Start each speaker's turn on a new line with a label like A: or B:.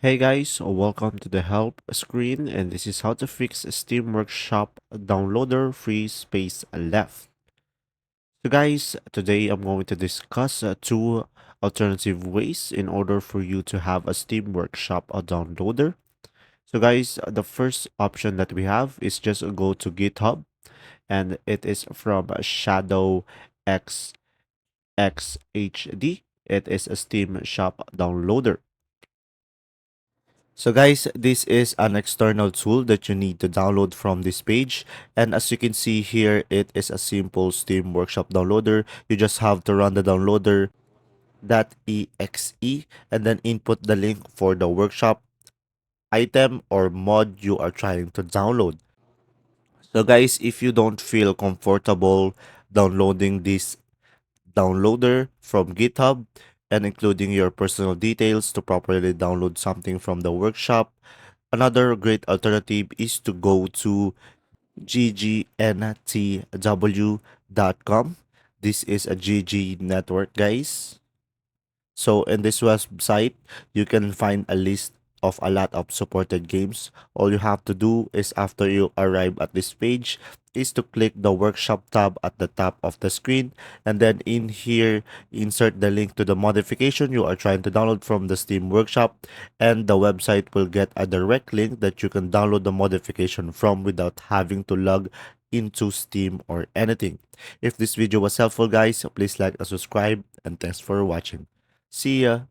A: Hey guys, welcome to the help screen, and this is how to fix Steam Workshop downloader free space left. So guys, today I'm going to discuss two alternative ways in order for you to have a Steam Workshop downloader. So guys, the first option that we have is just go to GitHub, and it is from Shadow XXHD. It is a Steam Shop downloader. So guys, this is an external tool that you need to download from this page. And as you can see here, it is a simple Steam Workshop downloader. You just have to run the downloader .exe and then input the link for the workshop item or mod you are trying to download. So guys, if you don't feel comfortable downloading this downloader from GitHub and including your personal details to properly download something from the workshop, another great alternative is to go to ggntw.com. This is a GG network, guys. So in this website, you can find a list of a lot of supported games. All you have to do is after you arrive at this page is to click the workshop tab at the top of the screen, and then in here insert the link to the modification you are trying to download from the Steam Workshop, and the website will get a direct link that you can download the modification from without having to log into Steam or anything. If this video was helpful guys, please like and subscribe, and thanks for watching. See ya.